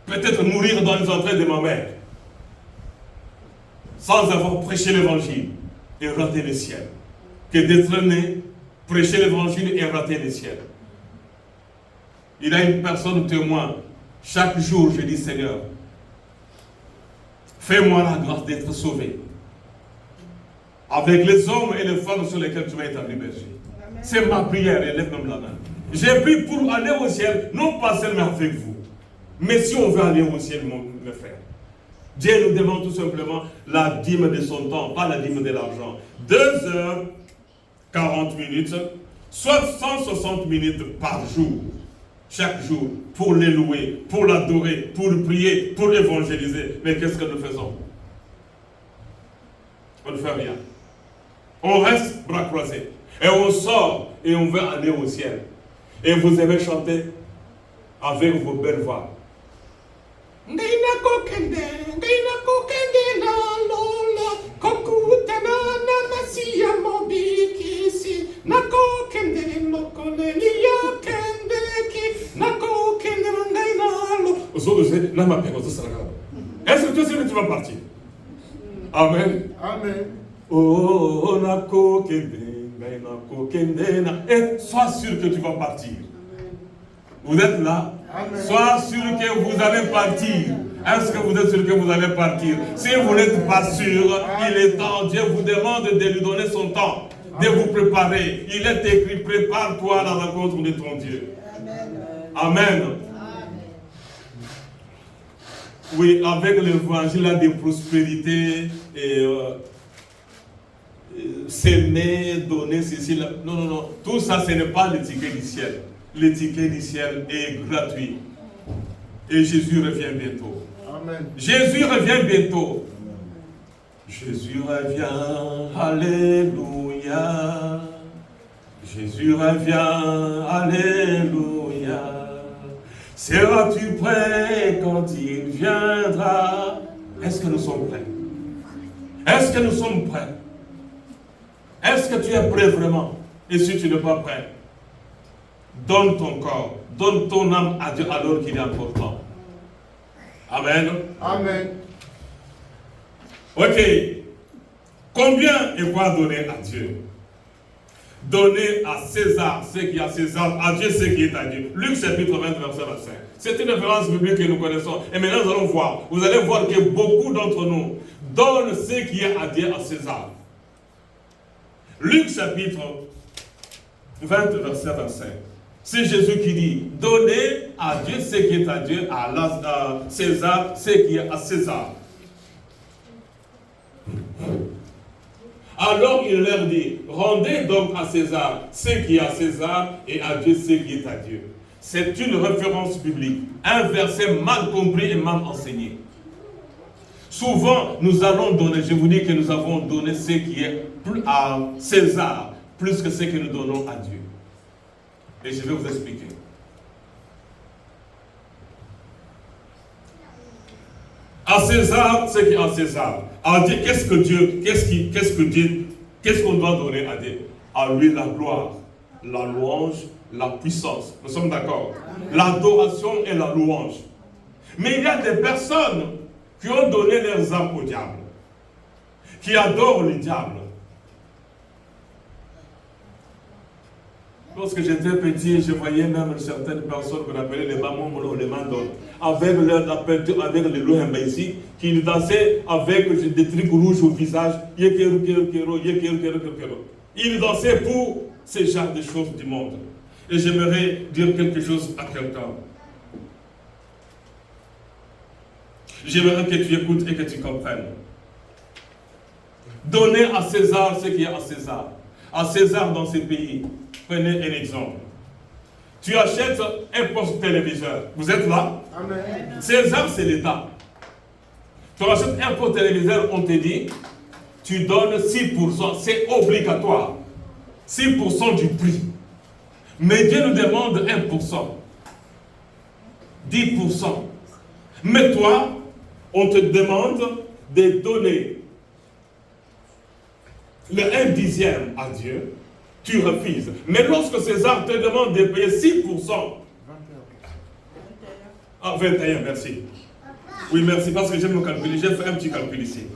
Peut-être mourir dans les entrailles de ma mère, sans avoir prêché l'évangile et raté le ciel, que d'être né, prêcher l'évangile et rater le ciel. Il y a une personne témoin. Chaque jour, je dis, Seigneur, fais-moi la grâce d'être sauvé. Avec les hommes et les femmes sur lesquels tu m'as établi berger. C'est ma prière, élève même la main. J'ai pris pour aller au ciel, non pas seulement avec vous, mais si on veut aller au ciel, mes frères. Dieu nous demande tout simplement la dîme de son temps, pas la dîme de l'argent. 2h40 minutes, soit 160 minutes par jour, chaque jour, pour les louer, pour l'adorer, pour prier, pour évangéliser. Mais qu'est-ce que nous faisons? On ne fait rien. On reste bras croisés. Et on sort et on veut aller au ciel. Et vous avez chanté avec vos belles voix. Est-ce que tu sais que tu vas partir? Amen. Amen. Oh, et sois sûr que tu vas partir. Vous êtes là? Amen. Sois sûr que vous allez partir. Est-ce que vous êtes sûr que vous allez partir? Si vous n'êtes pas sûr, il est temps. Dieu vous demande de lui donner son temps, de vous préparer. Il est écrit, prépare-toi à la rencontre de ton Dieu. Amen. Amen. Oui, avec l'évangile de prospérité et s'aimer, donner ceci, là. Non. Tout ça, ce n'est pas le ticket du ciel. Le ticket du ciel est gratuit. Et Jésus revient bientôt. Amen. Jésus revient bientôt. Jésus revient, alléluia. Jésus revient, alléluia. Seras-tu prêt quand il viendra? Est-ce que nous sommes prêts? Est-ce que nous sommes prêts? Est-ce que tu es prêt vraiment? Et si tu n'es pas prêt, donne ton corps, donne ton âme à Dieu alors qu'il est important. Amen. Amen. Ok. Combien et quoi donner à Dieu? Donner à César ce qui est à César, à Dieu ce qui est à Dieu. Luc chapitre 20, verset 25. C'est une référence biblique que nous connaissons. Et maintenant nous allons voir. Vous allez voir que beaucoup d'entre nous donnent ce qui est à Dieu à César. Luc chapitre 20, verset 25. C'est Jésus qui dit, donnez à Dieu ce qui est à Dieu, à César ce qui est à César. Alors il leur dit, rendez donc à César ce qui est à César et à Dieu ce qui est à Dieu. C'est une référence biblique, un verset mal compris et mal enseigné. Souvent, nous allons donner, je vous dis que nous avons donné ce qui est à César, plus que ce que nous donnons à Dieu. Et je vais vous expliquer. À César, ce qui est à César. À Dieu, qu'est-ce qu'on doit donner à Dieu? À lui la gloire, la louange, la puissance. Nous sommes d'accord? L'adoration et la louange. Mais il y a des personnes qui ont donné leurs âmes au diable, qui adorent le diable. Lorsque j'étais petit, je voyais même certaines personnes qu'on appelait les mamans ou les mandons, avec leur peinture, avec les loups ici, qui dansaient avec des trucs rouges au visage. Ils dansaient pour ce genre de choses du monde. Et j'aimerais dire quelque chose à quelqu'un. J'aimerais que tu écoutes et que tu comprennes. Donnez à César ce qui est à César. À César dans ces pays. Prenez un exemple. Tu achètes un poste téléviseur. Vous êtes là? Amen. César, c'est l'État. Tu achètes un poste téléviseur, on te dit, tu donnes 6%. C'est obligatoire. 6% du prix. Mais Dieu nous demande 1%. 10%. Mais toi, on te demande de donner le 1/10 à Dieu. Tu refuses. Mais lorsque César te demande de payer 6%, 21, merci. Oui, merci, parce que j'aime me calculer. J'ai fait un petit calcul ici.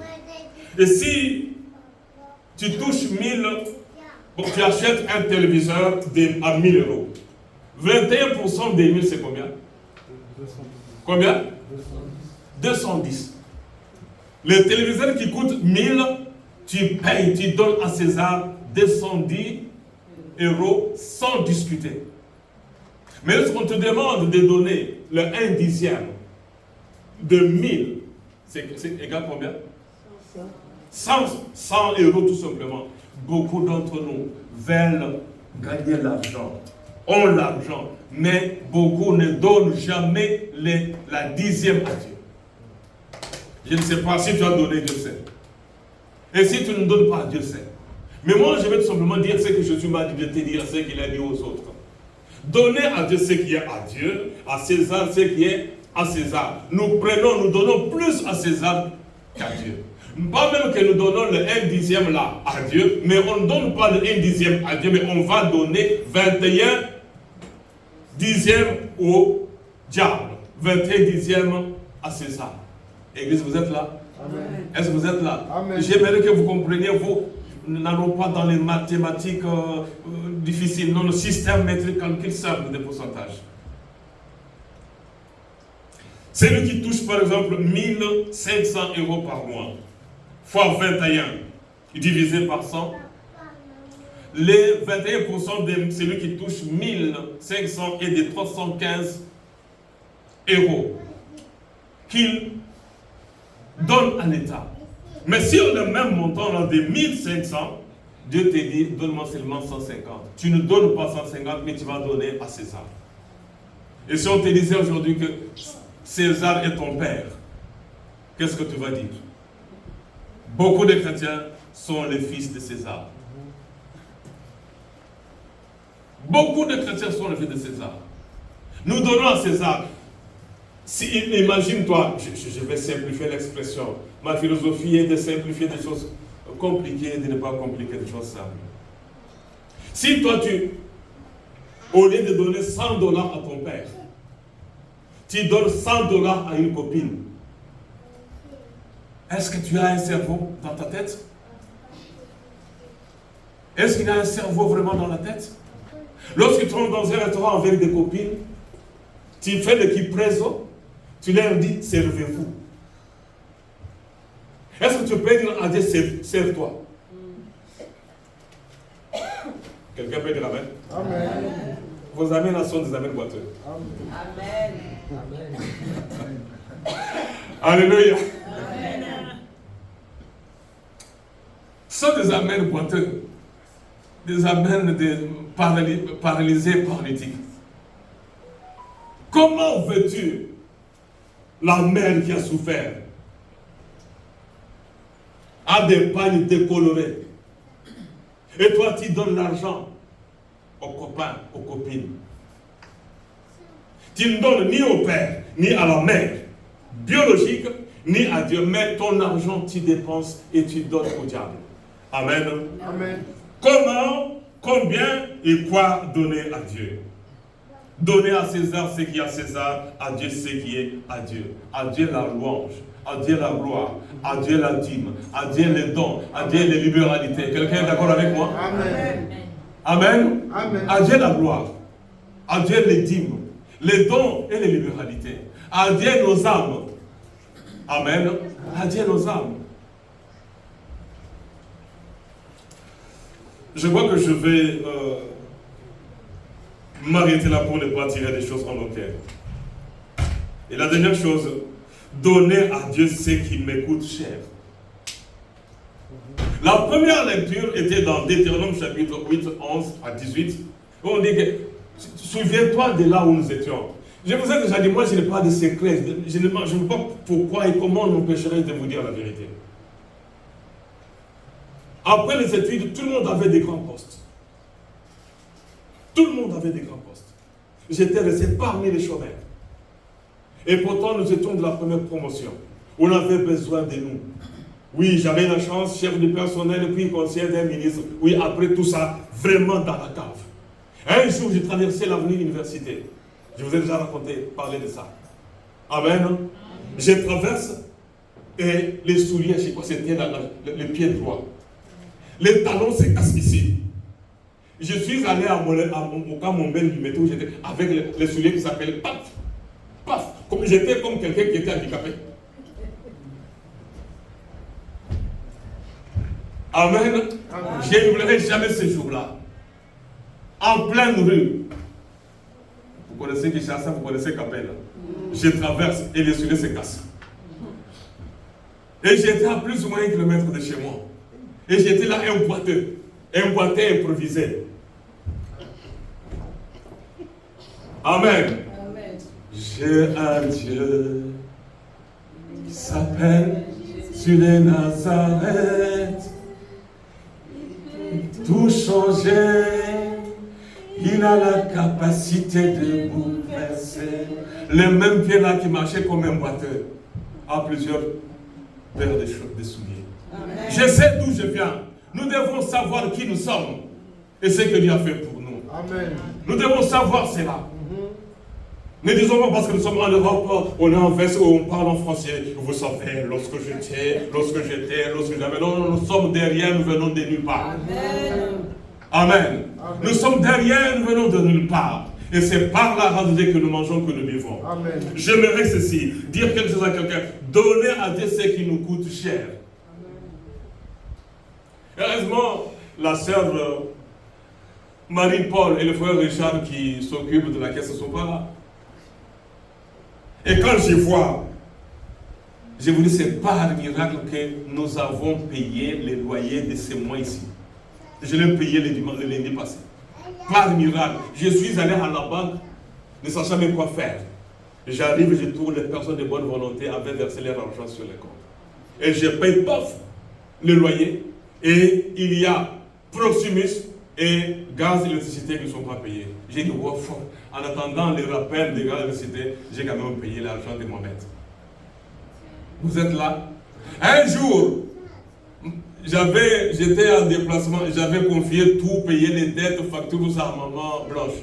Et si tu touches 1000, bon, tu achètes un téléviseur à 1000 euros. 21% des 1000, c'est combien? Combien? 210. Le téléviseur qui coûte 1000, tu payes, tu donnes à César 210 euros sans discuter. Mais lorsqu'on te demande de donner le 1/10 de 1000, c'est égal combien? 100 euros tout simplement. Beaucoup d'entre nous veulent gagner l'argent, ont l'argent, mais beaucoup ne donnent jamais la 10e à Dieu. Je ne sais pas si tu as donné, Dieu sait. Et si tu ne donnes pas, Dieu sait. Mais moi, je vais tout simplement dire ce que Jésus m'a dit de te dire, ce qu'il a dit aux autres. Donnez à Dieu ce qui est à Dieu, à César ce qui est à César. Nous donnons plus à César qu'à Dieu. Pas même que nous donnons le 1/10 là à Dieu, mais on ne donne pas le 1/10 à Dieu, mais on va donner 21/10 au diable, 21/10 à César. Église, vous êtes là? Amen. Est-ce que vous êtes là? Amen. J'aimerais que vous compreniez, nous n'allons pas dans les mathématiques difficiles, non, le système métrique calcul simple des pourcentages. Celui qui touche par exemple 1500 euros par mois, fois 21, divisé par 100, les 21% de celui qui touche 1500 et de 315 euros qu'il donne à l'État. Mais si on a le même montant là, de 1500, Dieu te dit, donne-moi seulement 150. Tu ne donnes pas 150, mais tu vas donner à César. Et si on te disait aujourd'hui que César est ton père, qu'est-ce que tu vas dire? Beaucoup de chrétiens sont les fils de César. Beaucoup de chrétiens sont les fils de César. Nous donnons à César. Imagine-toi, je vais simplifier l'expression. Ma philosophie est de simplifier des choses compliquées et de ne pas compliquer des choses simples. Si toi, au lieu de donner $100 à ton père, tu donnes $100 à une copine. Est-ce que tu as un cerveau dans ta tête? Est-ce qu'il y a un cerveau vraiment dans la tête? Lorsque tu rentres dans un restaurant avec des copines, tu fais le qui preso, tu leur dis servez-vous. Est-ce que tu peux dire à Dieu serve-toi? Quelqu'un peut dire amen? Amen. Vos amens là sont des amens boiteux. Amen. Alléluia. Amen. Ce sont des amens boiteux. Des amens paralysés paralytiques. Comment veux-tu la mère qui a souffert a des pagnes décolorées et toi tu donnes l'argent aux copains, aux copines? Tu ne donnes ni au père, ni à la mère biologique, ni à Dieu, mais ton argent tu dépenses et tu donnes au diable. Amen. Amen. Comment, combien et quoi donner à Dieu? Donner à César ce qui est à César, à Dieu ce qui est à Dieu. À Dieu la louange, à Dieu la gloire, à Dieu la dîme, à Dieu les dons, à Dieu les libéralités. Quelqu'un est d'accord avec moi? Amen. Amen. Amen. À Dieu la gloire, à Dieu les dîmes, les dons et les libéralités. À Dieu nos âmes. Amen. À Dieu nos âmes. Je vois que je vais m'arrêter là pour ne pas tirer des choses en nos cœurs. Et la dernière chose, donner à Dieu ce qui m'écoute cher. La première lecture était dans Deutéronome chapitre 8, 11 à 18. Où on dit que, souviens-toi de là où nous étions. Je vous ai déjà dit, moi je n'ai pas de secret. Je ne sais pas pourquoi et comment nous empêcherait de vous dire la vérité. Après les études, tout le monde avait des grands postes. Tout le monde avait des grands postes. J'étais resté parmi les chômeurs. Et pourtant, nous étions de la première promotion. On avait besoin de nous. Oui, j'avais la chance, chef du personnel, puis conseiller d'un ministre. Oui, après tout ça, vraiment dans la cave. Un jour, j'ai traversé l'avenue université. Je vous ai déjà parlé de ça. Amen. Je traverse et les souliers, je sais quoi, c'était le pied droit. Les talons se cassent ici. Je suis allé au Camembert du métro, j'étais avec les souliers qui s'appellent paf, paf. J'étais comme quelqu'un qui était handicapé. Amen. Je n'oublierai jamais ce jour-là. En pleine rue. Vous connaissez Kinshasa, vous connaissez Capelle. Je traverse et les souliers se cassent. Et j'étais à plus ou moins 1 kilomètre de chez moi. Et j'étais là un boiteux improvisé. Amen. Amen. J'ai un Dieu qui s'appelle sur les Nazareth. Tout changer, il a la capacité de bouleverser. Le même pied là qui marchait comme un boiteux a plusieurs paires de souliers. Amen. Je sais d'où je viens. Nous devons savoir qui nous sommes et ce que Dieu a fait pour nous. Amen. Nous devons savoir cela. Ne disons pas parce que nous sommes en Europe, on est en veste où on parle en français. Vous savez, lorsque j'étais, lorsque j'avais. Non, nous sommes derrière, nous venons de nulle part. Amen. Nous sommes derrière, nous venons de nulle part. Et c'est par la grâce de Dieu que nous mangeons, que nous vivons. Amen. J'aimerais ceci, dire quelque chose à quelqu'un. Donner à Dieu ce qui nous coûte cher. Heureusement, la sœur Marie-Paul et le frère Richard qui s'occupent de la caisse ne sont pas là. Et quand je vois, je vous dis, c'est par miracle que nous avons payé les loyers de ces mois ici. Je l'ai payé le lundi passé. Par miracle. Je suis allé à la banque, ne sachant même quoi faire. J'arrive, je trouve les personnes de bonne volonté avaient versé leur argent sur les comptes. Et je paye, paf, le loyer. Et il y a Proximus et gaz et électricité qui ne sont pas payés. J'ai dit, wow, en attendant les rappels de gaz et électricité, j'ai quand même payé l'argent de Mohamed. Vous êtes là? Un jour, j'étais en déplacement, j'avais confié tout, payer les dettes, factures, tout ça à maman Blanche.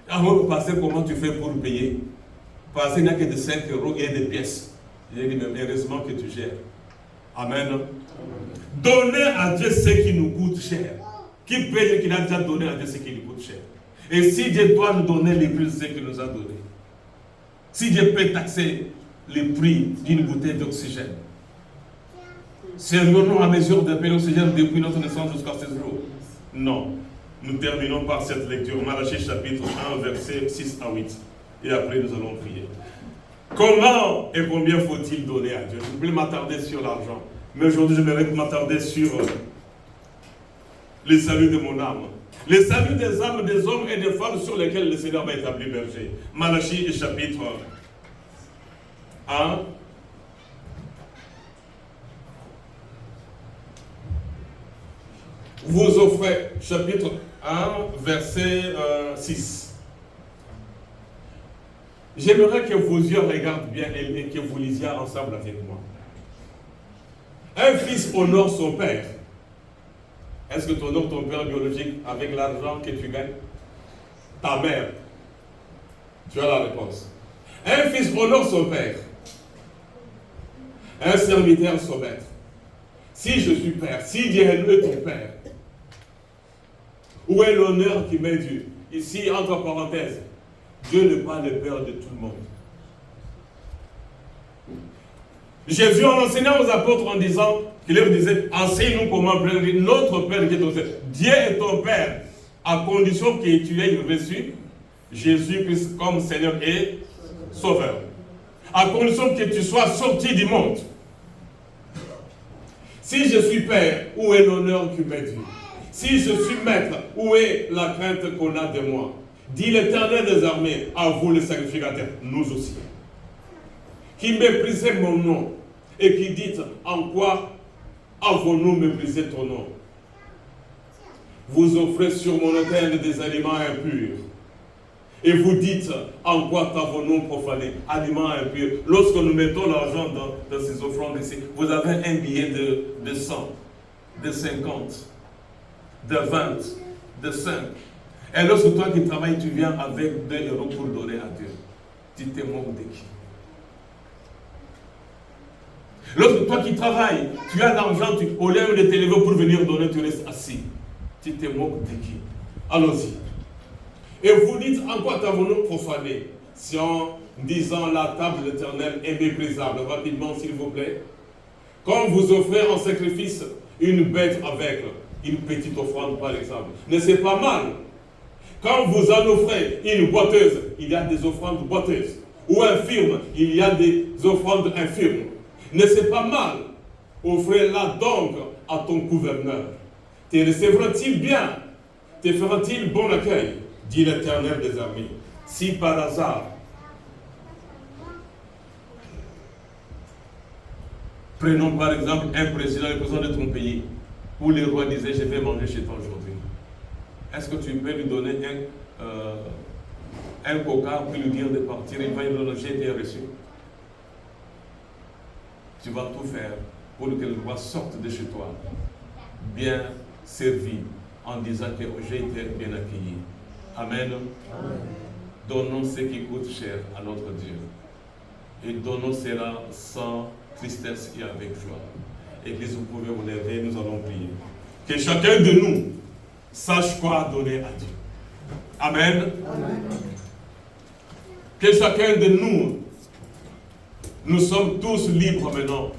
Avant de passer, comment tu fais pour payer? Parce qu'il n'y a que de 5 euros et des pièces. J'ai dit, mais heureusement que tu gères. Amen. Donner à Dieu ce qui nous coûte cher. Qui peut dire qu'il a déjà donné à Dieu ce qui lui coûte cher? Et si Dieu doit nous donner les plus de ce qu'il nous a donné, si Dieu peut taxer le prix d'une bouteille d'oxygène, serions-nous à mesure de payer l'oxygène depuis notre naissance jusqu'à ce jour? Non. Nous terminons par cette lecture. Malachie chapitre 1, versets 6 à 8. Et après nous allons prier. Comment et combien faut-il donner à Dieu? Je ne peux plus m'attarder sur l'argent. Mais aujourd'hui, je vais m'attarder sur le salut de mon âme. Le salut des âmes, des hommes et des femmes sur lesquels le Seigneur m'a établi berger. Malachie chapitre 1. Vous offrez, chapitre 1, verset 6. J'aimerais que vos yeux regardent bien et que vous lisiez ensemble avec moi. Un fils honore son père. Est-ce que tu honores ton père biologique avec l'argent que tu gagnes? Ta mère. Tu as la réponse. Un fils honore son père. Un serviteur son maître. Si je suis père, si Dieu est ton père, où est l'honneur qui m'est dû? Ici, entre parenthèses, Dieu n'est pas le père de tout le monde. Jésus, en enseignant aux apôtres, en disant, qu'il leur disait, enseigne-nous comment prier notre Père qui est au ciel. Dieu est ton Père, à condition que tu aies reçu Jésus-Christ comme Seigneur et Sauveur. À condition que tu sois sorti du monde. Si je suis Père, où est l'honneur qui m'est dû? Si je suis maître, où est la crainte qu'on a de moi? Dit l'Éternel des armées, à vous les sacrificateurs, nous aussi. Qui méprisez mon nom et qui dites, en quoi avons-nous méprisé ton nom? Vous offrez sur mon autel des aliments impurs. Et vous dites, en quoi avons-nous profané? Aliments impurs. Lorsque nous mettons l'argent dans ces offrandes ici, vous avez un billet de 100, de 50, de 20, de 5. Et lorsque toi qui travailles, tu viens avec 2 euros pour donner à Dieu, tu te moques de qui? Lorsque toi qui travailles, tu as l'argent, au lieu de te lever pour venir donner, tu restes assis. Tu te moques de qui? Allons-y. Et vous dites, en quoi t'avons-nous profané? Si en disant la table de l'Éternel est méprisable, rapidement s'il vous plaît. Quand vous offrez en sacrifice une bête avec une petite offrande par exemple, ne c'est pas mal. Quand vous en offrez une boiteuse, il y a des offrandes boiteuses. Ou infirme, il y a des offrandes infirmes. Ne c'est pas mal. Offrez-la donc à ton gouverneur. Te recevra-t-il bien? Te fera-t-il bon accueil? Dit l'Éternel des armées. Si par hasard, prenons par exemple un président, le président de ton pays, où le roi disait, je vais manger chez toi aujourd'hui. Est-ce que tu peux lui donner un coca pour lui dire de partir? Il va lui dire, j'ai été reçu. Tu vas tout faire pour que le roi sorte de chez toi, bien servi, en disant que j'ai été bien accueilli. Amen. Amen. Donnons ce qui coûte cher à notre Dieu. Et donnons cela sans tristesse et avec joie. Église, vous pouvez vous lever, nous allons prier. Que chacun de nous sache quoi donner à Dieu. Amen. Amen. Que chacun de nous, nous sommes tous libres maintenant.